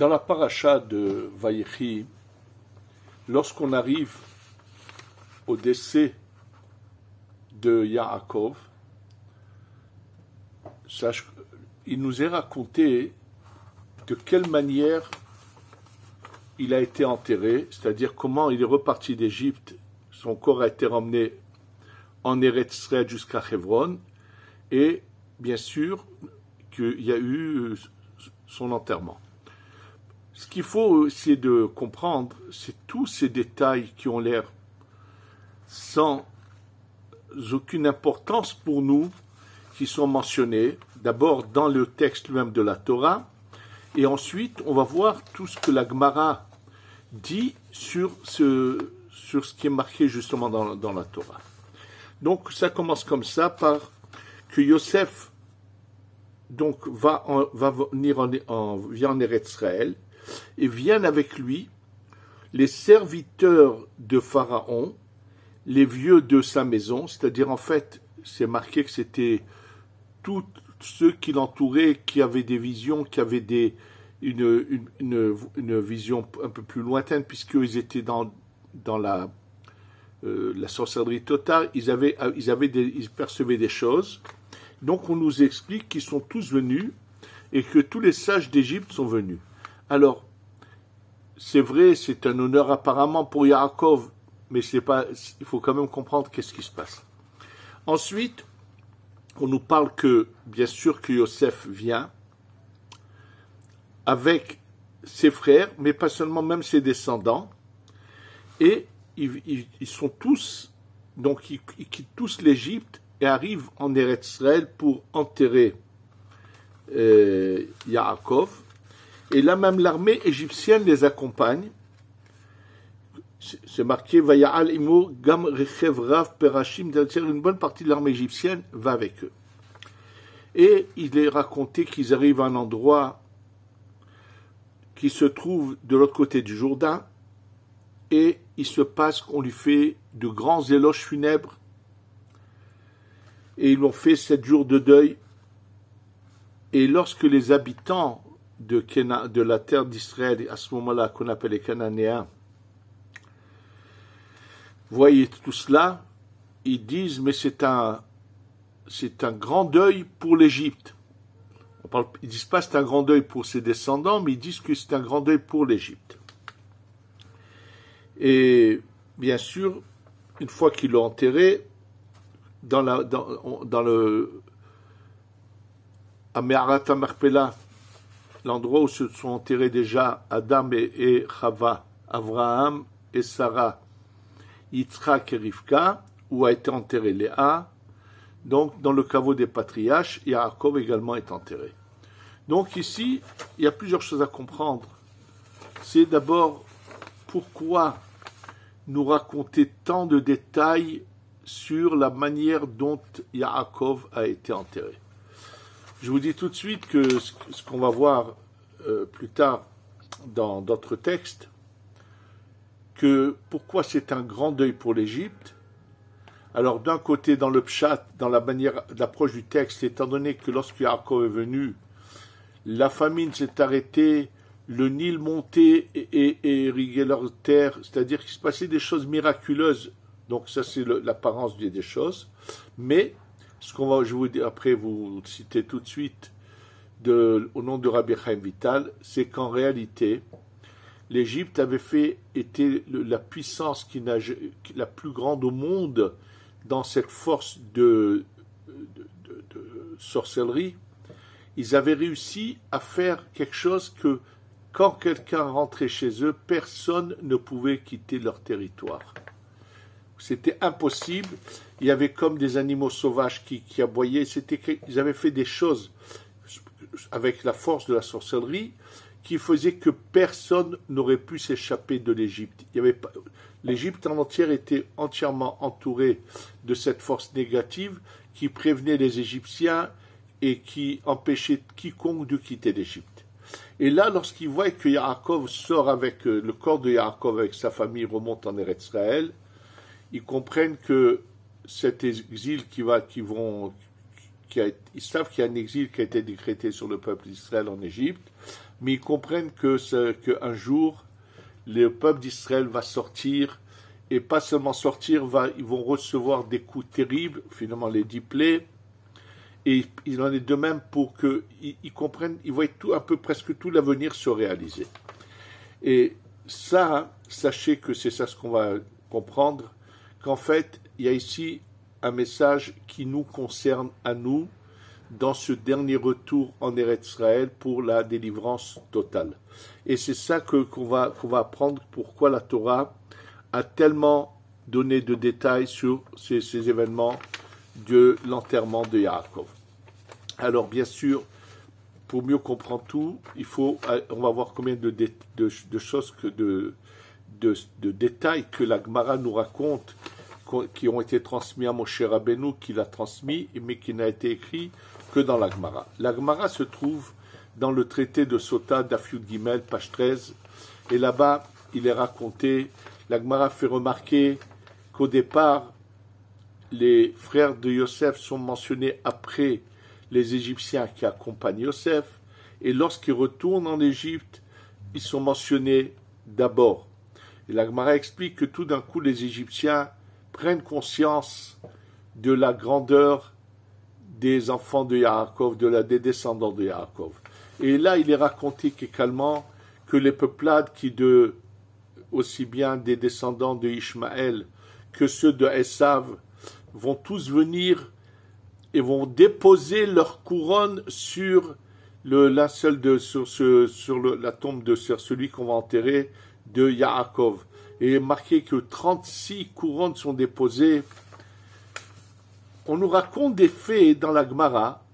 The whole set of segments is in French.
Dans la paracha de Vayechi, lorsqu'on arrive au décès de Yaakov, il nous est raconté de quelle manière il a été enterré, c'est-à-dire comment il est reparti d'Égypte, son corps a été ramené en Eretz Israël jusqu'à Hebron, et bien sûr qu'il y a eu son enterrement. Ce qu'il faut essayer de comprendre, c'est tous ces détails qui ont l'air sans aucune importance pour nous, qui sont mentionnés, d'abord dans le texte même de la Torah, et ensuite on va voir tout ce que la Gemara dit sur ce qui est marqué justement dans la Torah. Donc ça commence comme ça, par que Yosef donc vient en Eretz Israël, et viennent avec lui les serviteurs de Pharaon, les vieux de sa maison, c'est-à-dire en fait, c'est marqué que c'était tous ceux qui l'entouraient, qui avaient des visions, qui avaient une vision un peu plus lointaine, puisqu'ils étaient dans la sorcellerie totale, ils percevaient des choses. Donc on nous explique qu'ils sont tous venus et que tous les sages d'Égypte sont venus. Alors, c'est vrai, c'est un honneur apparemment pour Yaakov, mais il faut quand même comprendre qu'est-ce qui se passe. Ensuite, on nous parle que, bien sûr, que Yosef vient avec ses frères, mais pas seulement, même ses descendants, et ils sont tous, donc ils quittent tous l'Égypte et arrivent en Eretz Israël pour enterrer Yaakov. Et là même l'armée égyptienne les accompagne. C'est marqué Vaya'al imo gam rechev rav perashim, une bonne partie de l'armée égyptienne va avec eux. Et il est raconté qu'ils arrivent à un endroit qui se trouve de l'autre côté du Jourdain, et il se passe qu'on lui fait de grands éloges funèbres, et ils l'ont fait 7 jours de deuil. Et lorsque les habitants de la terre d'Israël, à ce moment-là, qu'on appelle les Cananéens, voyaient tout cela, ils disent, mais c'est un grand deuil pour l'Égypte. Ils ne disent pas c'est un grand deuil pour ses descendants, mais ils disent que c'est un grand deuil pour l'Égypte. Et bien sûr, une fois qu'ils l'ont enterré, dans le à Me'arat HaMachpelah, l'endroit où se sont enterrés déjà Adam et Chava, Avraham et Sarah, Yitzhak et Rivka, où a été enterré Léa. Donc, dans le caveau des patriarches, Yaakov également est enterré. Donc ici, il y a plusieurs choses à comprendre. C'est d'abord pourquoi nous raconter tant de détails sur la manière dont Yaakov a été enterré. Je vous dis tout de suite que ce qu'on va voir plus tard dans d'autres textes, que pourquoi c'est un grand deuil pour l'Égypte. Alors d'un côté, dans le pshat, dans la manière d'approche du texte, étant donné que lorsque Yaakov est venu, la famine s'est arrêtée, le Nil montait et irriguait leur terre, c'est-à-dire qu'il se passait des choses miraculeuses. Donc ça c'est l'apparence des choses. Mais ce qu'on va, je vous dis après, vous citer tout de suite au nom de Rabbi Chaim Vital, c'est qu'en réalité, l'Égypte était la puissance la plus grande au monde dans cette force de sorcellerie. Ils avaient réussi à faire quelque chose que, quand quelqu'un rentrait chez eux, personne ne pouvait quitter leur territoire. C'était impossible. Il y avait comme des animaux sauvages qui aboyaient. Ils avaient fait des choses avec la force de la sorcellerie qui faisaient que personne n'aurait pu s'échapper de l'Égypte. L'Égypte en entière était entièrement entourée de cette force négative qui prévenait les Égyptiens et qui empêchait quiconque de quitter l'Égypte. Et là, lorsqu'ils voient que Yaakov sort avec le corps de Yaakov avec sa famille remonte en Eretz Israël, ils comprennent que cet exil qui ils savent qu'il y a un exil qui a été décrété sur le peuple d'Israël en Égypte, mais ils comprennent qu'un jour, le peuple d'Israël va sortir, et pas seulement sortir, ils vont recevoir des coups terribles, finalement les 10 plaies, et il en est de même pour qu'ils comprennent, ils voient un peu presque tout l'avenir se réaliser. Et ça, sachez que c'est ça ce qu'on va comprendre, qu'en fait, il y a ici un message qui nous concerne à nous dans ce dernier retour en Eretz Israël pour la délivrance totale. Et c'est ça qu'on va apprendre pourquoi la Torah a tellement donné de détails sur ces événements de l'enterrement de Yaakov. Alors bien sûr, pour mieux comprendre tout, on va voir combien de choses, de détails que la Gemara nous raconte, qui ont été transmis à Moshe Rabbeinu, qui l'a transmis, mais qui n'a été écrit que dans la Gemara. La Gemara se trouve dans le traité de Sota, Daf Yud Gimel, page 13, et là-bas, il est raconté, la Gemara fait remarquer qu'au départ, les frères de Yosef sont mentionnés après les Égyptiens qui accompagnent Yosef, et lorsqu'ils retournent en Égypte, ils sont mentionnés d'abord. Et la Gemara explique que tout d'un coup, les Égyptiens prennent conscience de la grandeur des enfants de Yaakov, des descendants de Yaakov. Et là, il est raconté qu'également que les peuplades aussi bien des descendants de Ishmaël que ceux de Esav vont tous venir et vont déposer leur couronne sur le linceul sur la tombe de celui qu'on va enterrer de Yaakov. Et il est marqué que 36 couronnes sont déposées. On nous raconte des faits dans la Gemara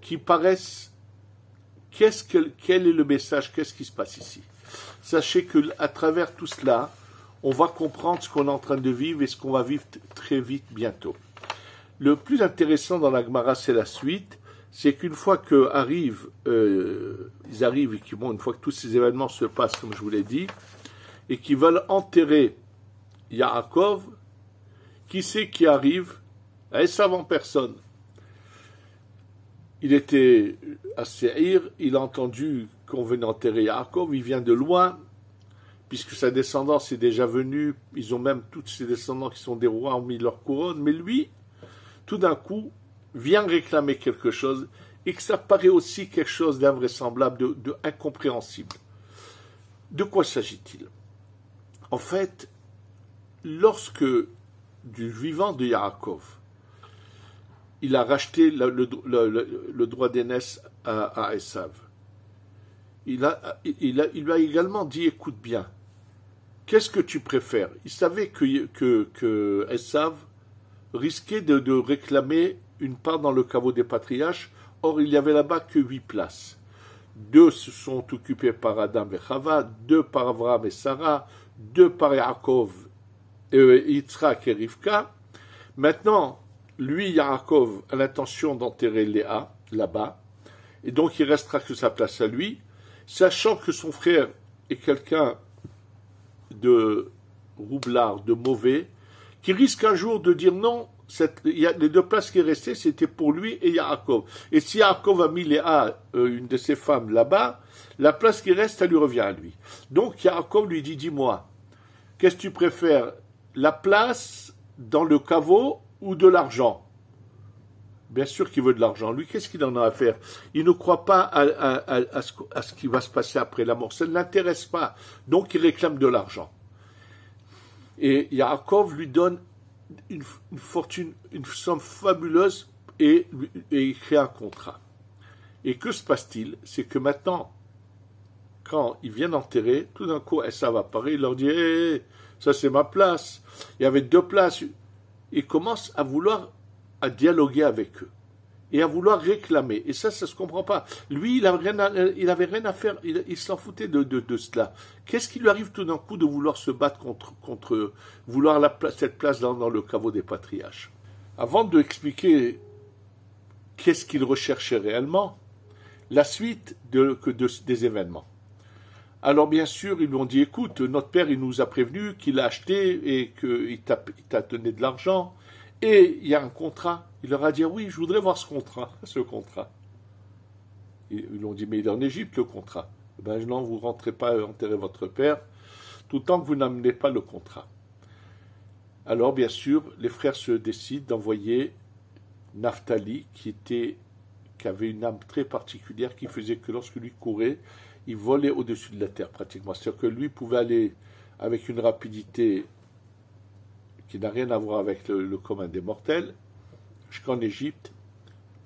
qui paraissent. Quel est le message? Qu'est-ce qui se passe ici? Sachez qu'à travers tout cela, on va comprendre ce qu'on est en train de vivre et ce qu'on va vivre très vite bientôt. Le plus intéressant dans la Gemara, c'est la suite. C'est qu'une fois qu'ils arrivent et une fois que tous ces événements se passent, comme je vous l'ai dit, et qu'ils veulent enterrer Yaakov, qui c'est qui arrive? Esav en personne. Il était à Seir, il a entendu qu'on venait enterrer Yaakov, il vient de loin, puisque sa descendance est déjà venue, ils ont même tous ses descendants qui sont des rois ont mis leur couronne, mais lui, tout d'un coup, vient réclamer quelque chose, et que ça paraît aussi quelque chose d'invraisemblable, de incompréhensible. De quoi s'agit-il? En fait, lorsque du vivant de Yaakov, il a racheté le droit d'aînesse à Esav, il lui a également dit, écoute bien, qu'est-ce que tu préfères? Il savait que Esav risquait de réclamer une part dans le caveau des patriarches, or il n'y avait là-bas que 8 places. 2 se sont occupées par Adam et Chava, 2 par Avraham et Sarah, 2 par Yaakov, Yitzhak et Rivka. Maintenant, lui, Yaakov, a l'intention d'enterrer Léa, là-bas, et donc il restera que sa place à lui, sachant que son frère est quelqu'un de roublard, de mauvais, qui risque un jour de dire non, les 2 places qui restaient, c'était pour lui et Yaakov. Et si Yaakov a mis Léa, une de ses femmes, là-bas, la place qui reste, ça lui revient à lui. Donc Yaakov lui dit, dis-moi, qu'est-ce que tu préfères, la place dans le caveau ou de l'argent? Bien sûr qu'il veut de l'argent. Lui, qu'est-ce qu'il en a à faire? Il ne croit pas à ce qui va se passer après la mort. Ça ne l'intéresse pas. Donc il réclame de l'argent. Et Yaakov lui donne une fortune, une somme fabuleuse et il crée un contrat. Et que se passe-t-il? C'est que maintenant, quand ils viennent enterrer, tout d'un coup, Esav apparaît, il leur dit hey, ça c'est ma place. Il y avait 2 places. Il commence à vouloir dialoguer avec eux et à vouloir réclamer. Et ça se comprend pas. Lui, il avait rien à faire. Il s'en foutait de cela. Qu'est-ce qui lui arrive tout d'un coup de vouloir se battre contre vouloir cette place dans le caveau des patriarches? Avant de expliquer qu'est-ce qu'il recherchait réellement, la suite des événements. Alors bien sûr, ils lui ont dit, écoute, notre père, il nous a prévenu qu'il a acheté et qu'il t'a donné de l'argent, et il y a un contrat. Il leur a dit, oui, je voudrais voir ce contrat. Ils lui ont dit, mais il est en Égypte, le contrat. Ben non, vous ne rentrez pas enterrer votre père, tout le temps que vous n'amenez pas le contrat. Alors, bien sûr, les frères se décident d'envoyer Naphtali, qui avait une âme très particulière, qui faisait que lorsque lui courait, il volait au-dessus de la terre, pratiquement. C'est-à-dire que lui pouvait aller avec une rapidité qui n'a rien à voir avec le commun des mortels, jusqu'en Égypte,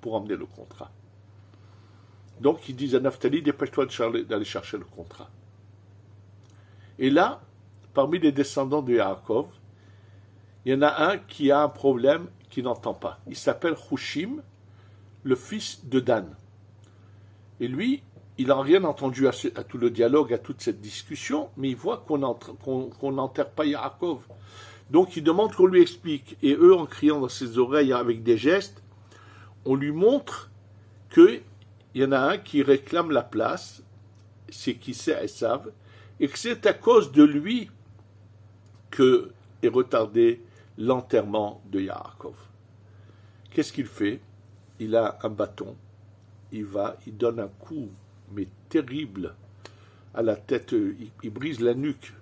pour emmener le contrat. Donc, ils disent à Naphtali, dépêche-toi d'aller chercher le contrat. Et là, parmi les descendants de Yaakov, il y en a un qui a un problème qui n'entend pas. Il s'appelle Hushim, le fils de Dan. Et lui, il n'a rien entendu à tout le dialogue, à toute cette discussion, mais il voit qu'on n'enterre pas Yaakov. Donc il demande qu'on lui explique. Et eux, en criant dans ses oreilles avec des gestes, on lui montre qu'il y en a un qui réclame la place, c'est qui c'est Esav, et que c'est à cause de lui que est retardé l'enterrement de Yaakov. Qu'est-ce qu'il fait? Il a un bâton, il donne un coup, mais terrible, à la tête, il brise la nuque,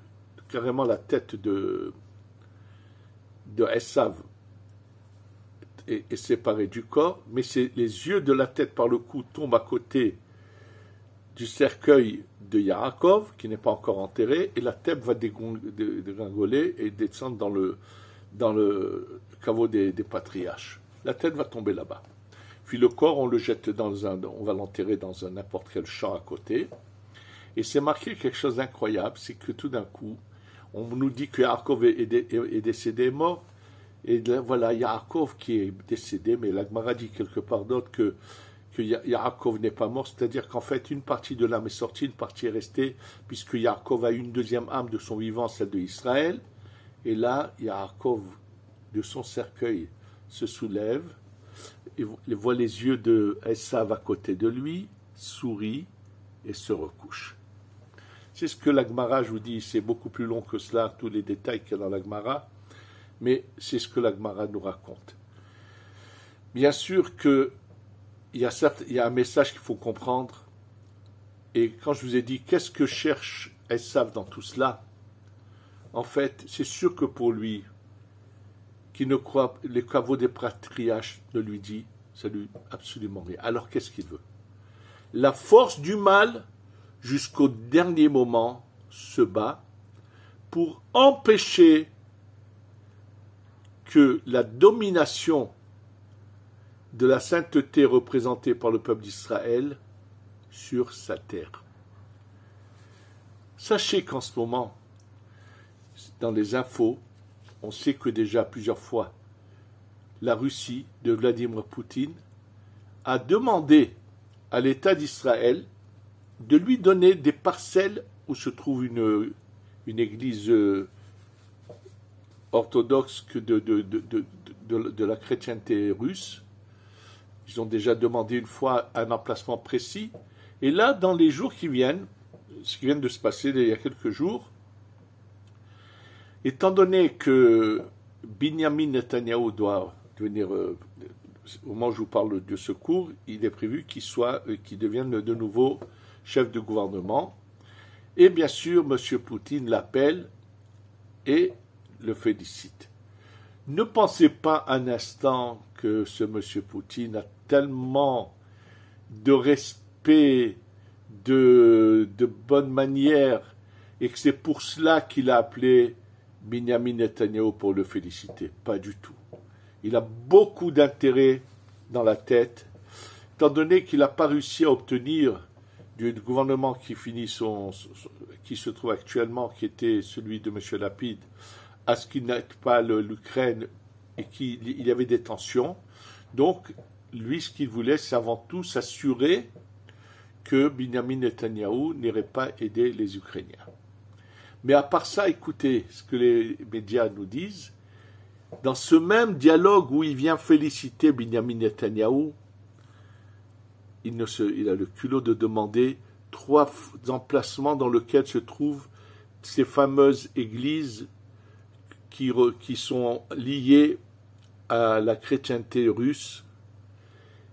carrément la tête de Esav est séparée du corps, mais les yeux de la tête par le coup tombent à côté du cercueil de Yaakov, qui n'est pas encore enterré, et la tête va dégringoler et descendre dans le caveau des patriarches. La tête va tomber là-bas. Puis le corps, on le jette on va l'enterrer dans n'importe quel champ à côté. Et c'est marqué quelque chose d'incroyable, c'est que tout d'un coup, on nous dit que Yaakov est décédé, est mort. Et là, voilà, Yaakov qui est décédé, mais la Gemara dit quelque part d'autre que Yaakov n'est pas mort, c'est-à-dire qu'en fait, une partie de l'âme est sortie, une partie est restée, puisque Yaakov a une deuxième âme de son vivant, celle de Israël. Et là, Yaakov, de son cercueil, se soulève, il voit les yeux de Esav à côté de lui, sourit et se recouche. C'est ce que la Gemara, je vous dis, c'est beaucoup plus long que cela, tous les détails qu'il y a dans la Gemara, mais c'est ce que la Gemara nous raconte. Bien sûr qu'il y a un message qu'il faut comprendre, et quand je vous ai dit, qu'est-ce que cherche Esav dans tout cela? En fait, c'est sûr que pour lui, qui ne croit, les caveaux des patriarches ne lui dit, ça lui absolument rien. Alors qu'est-ce qu'il veut? La force du mal, jusqu'au dernier moment, se bat pour empêcher que la domination de la sainteté représentée par le peuple d'Israël sur sa terre. Sachez qu'en ce moment, dans les infos, on sait que déjà plusieurs fois, la Russie de Vladimir Poutine a demandé à l'État d'Israël de lui donner des parcelles où se trouve une église orthodoxe de la chrétienté russe. Ils ont déjà demandé une fois un emplacement précis. Et là, dans les jours qui viennent, ce qui vient de se passer il y a quelques jours, étant donné que Binyamin Netanyahou doit devenir, au moment où je vous parle de ce cours, il est prévu qu'il devienne de nouveau chef de gouvernement. Et bien sûr, M. Poutine l'appelle et le félicite. Ne pensez pas un instant que ce M. Poutine a tellement de respect, de bonne manière, et que c'est pour cela qu'il a appelé Binyamin Netanyahou pour le féliciter. Pas du tout. Il a beaucoup d'intérêt dans la tête, étant donné qu'il n'a pas réussi à obtenir du gouvernement qui se trouve actuellement, qui était celui de M. Lapid, à ce qu'il n'aide pas l'Ukraine et qu'il y avait des tensions. Donc, lui, ce qu'il voulait, c'est avant tout s'assurer que Binyamin Netanyahou n'irait pas aider les Ukrainiens. Mais à part ça, écoutez ce que les médias nous disent. Dans ce même dialogue où il vient féliciter Binyamin Netanyahou, il a le culot de demander 3 emplacements dans lesquels se trouvent ces fameuses églises qui sont liées à la chrétienté russe,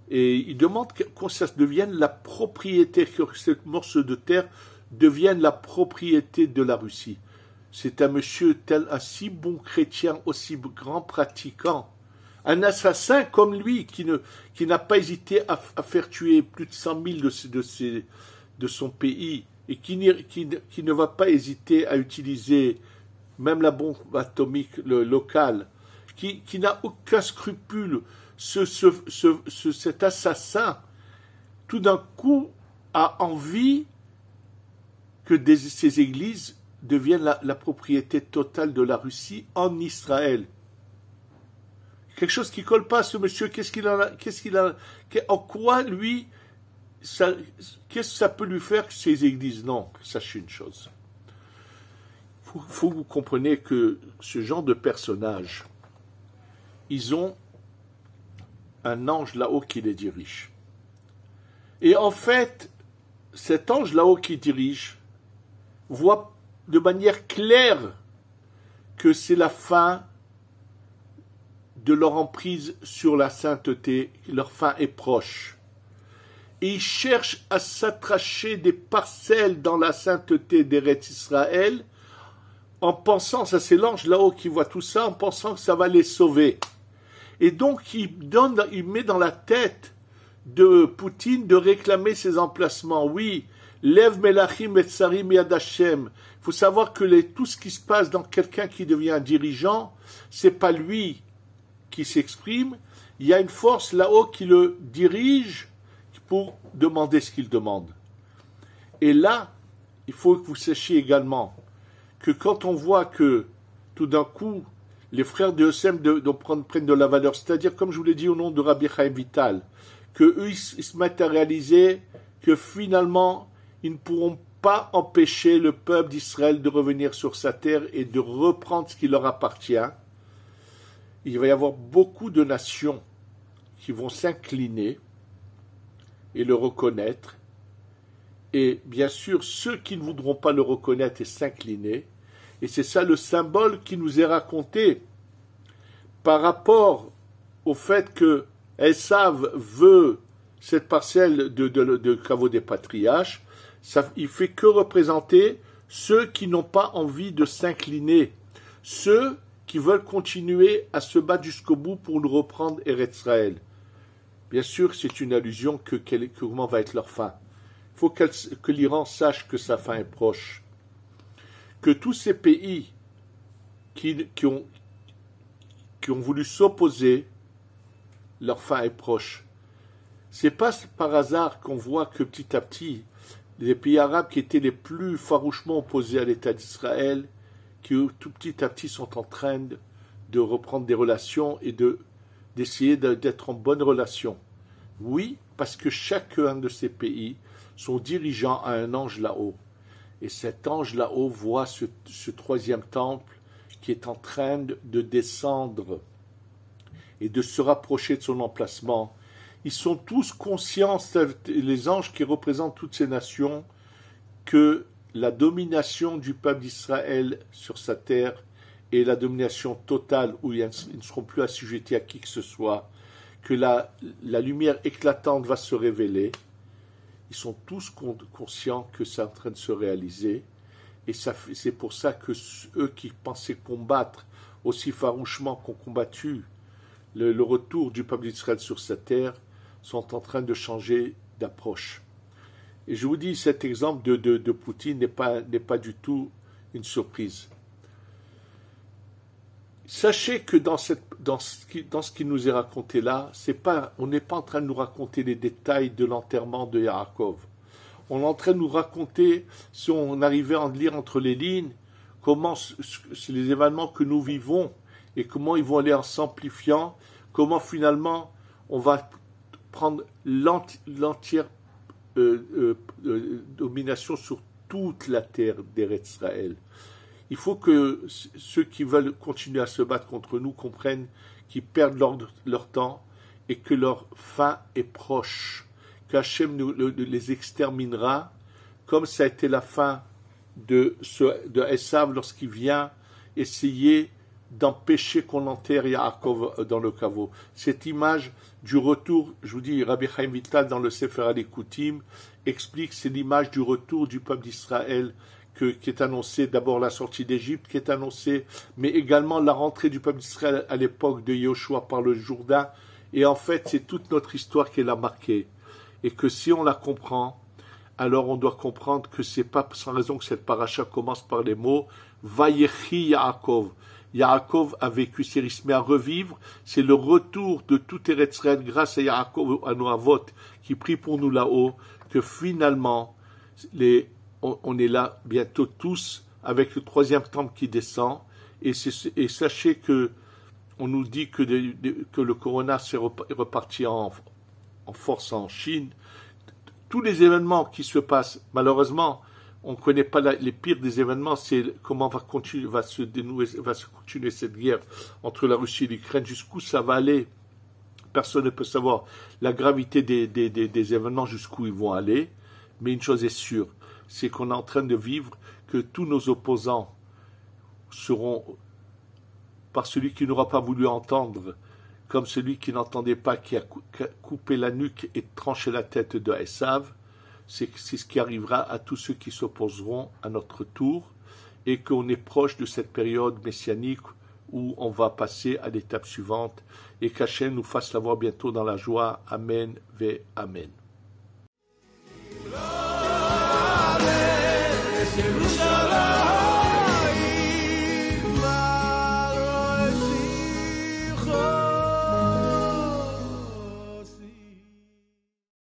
et il demande que ça devienne la propriété, que ce morceau de terre devienne la propriété de la Russie. C'est un monsieur tel, un si bon chrétien, aussi grand pratiquant, un assassin comme lui, qui n'a pas hésité à faire tuer plus de 100 000 de son pays, et qui ne va pas hésiter à utiliser même la bombe atomique locale, qui n'a aucun scrupule. Cet assassin, tout d'un coup, a envie que ces églises deviennent la propriété totale de la Russie en Israël. Quelque chose qui ne colle pas à ce monsieur. En quoi, lui, qu'est-ce que ça peut lui faire que ces églises? Non, sachez une chose. Faut que vous compreniez que ce genre de personnages, ils ont un ange là-haut qui les dirige. Et en fait, cet ange là-haut qui dirige voit de manière claire que c'est la fin de leur emprise sur la sainteté, leur fin est proche. Et ils cherchent à s'attracher des parcelles dans la sainteté d'Eretz Israël, en pensant, ça c'est l'ange là-haut qui voit tout ça, en pensant que ça va les sauver. Et donc il met dans la tête de Poutine de réclamer ses emplacements. Oui, Lev Melachim et Tsarim Yad Hashem. Il faut savoir que tout ce qui se passe dans quelqu'un qui devient un dirigeant, c'est pas lui qui s'exprime. Il y a une force là-haut qui le dirige pour demander ce qu'il demande. Et là, il faut que vous sachiez également que quand on voit que tout d'un coup, les frères de Yossem prennent de la valeur, c'est-à-dire, comme je vous l'ai dit au nom de Rabbi Chaim Vital, qu'eux, ils se mettent à réaliser que finalement, ils ne pourront pas empêcher le peuple d'Israël de revenir sur sa terre et de reprendre ce qui leur appartient. Il va y avoir beaucoup de nations qui vont s'incliner et le reconnaître. Et bien sûr, ceux qui ne voudront pas le reconnaître et s'incliner, et c'est ça le symbole qui nous est raconté par rapport au fait que Esav veut cette parcelle de caveau des patriarches, il fait que représenter ceux qui n'ont pas envie de s'incliner, ceux qui veulent continuer à se battre jusqu'au bout pour nous reprendre Eretz Israël. Bien sûr, c'est une allusion que comment va être leur fin. Il faut que l'Iran sache que sa fin est proche. Que tous ces pays qui ont voulu s'opposer, leur fin est proche. C'est pas par hasard qu'on voit que petit à petit, les pays arabes qui étaient les plus farouchement opposés à l'État d'Israël, qui tout petit à petit sont en train de reprendre des relations et d'essayer d'être en bonne relation. Oui, parce que chacun de ces pays, son dirigeant a un ange là-haut. Et cet ange là-haut voit ce troisième temple qui est en train de descendre et de se rapprocher de son emplacement. Ils sont tous conscients, les anges qui représentent toutes ces nations, que la domination du peuple d'Israël sur sa terre est la domination totale où ils ne seront plus assujettis à qui que ce soit, que la lumière éclatante va se révéler. Ils sont tous conscients que c'est en train de se réaliser. Et c'est pour ça que eux qui pensaient combattre aussi farouchement qu'ont combattu le retour du peuple d'Israël sur sa terre sont en train de changer d'approche. Et je vous dis, cet exemple de Poutine n'est pas du tout une surprise. Sachez que dans ce qui nous est raconté là, on n'est pas en train de nous raconter les détails de l'enterrement de Yaakov. On est en train de nous raconter, si on arrivait à en lire entre les lignes, comment c'est les événements que nous vivons et comment ils vont aller en s'amplifiant, comment finalement on va prendre l'entière domination sur toute la terre d'Eretz Israël. Il faut que ceux qui veulent continuer à se battre contre nous comprennent qu'ils perdent leur temps et que leur fin est proche, qu'Hachem les exterminera, comme ça a été la fin de Esav lorsqu'il vient essayer d'empêcher qu'on enterre Yaakov dans le caveau. Cette image du retour, je vous dis, Rabbi Chaim Vital dans le Sefer Alikutim explique, c'est l'image du retour du peuple d'Israël qui est annoncé, d'abord la sortie d'Égypte qui est annoncée, mais également la rentrée du peuple d'Israël à l'époque de Yoshua par le Jourdain. Et en fait, c'est toute notre histoire qui l'a marquée. Et que si on la comprend, alors on doit comprendre que c'est pas sans raison que cette paracha commence par les mots Vayechi Yaakov. Yaakov a vécu, il se met à revivre. C'est le retour de tout Eretz Israël grâce à Yaakov, à nos avot, qui prient pour nous là-haut, que finalement, on est là bientôt tous avec le troisième temple qui descend. Et sachez que on nous dit que le corona s'est reparti en force en Chine. Tous les événements qui se passent, malheureusement, on ne connaît pas les pires des événements, c'est comment va se continuer cette guerre entre la Russie et l'Ukraine, jusqu'où ça va aller. Personne ne peut savoir la gravité des événements, jusqu'où ils vont aller. Mais une chose est sûre, c'est qu'on est en train de vivre que tous nos opposants seront, par celui qui n'aura pas voulu entendre, comme celui qui n'entendait pas, qui a coupé la nuque et tranché la tête de Esav. C'est ce qui arrivera à tous ceux qui s'opposeront à notre tour, et qu'on est proche de cette période messianique où on va passer à l'étape suivante, et qu'Hachem nous fasse l'avoir bientôt dans la joie. Amen ve Amen.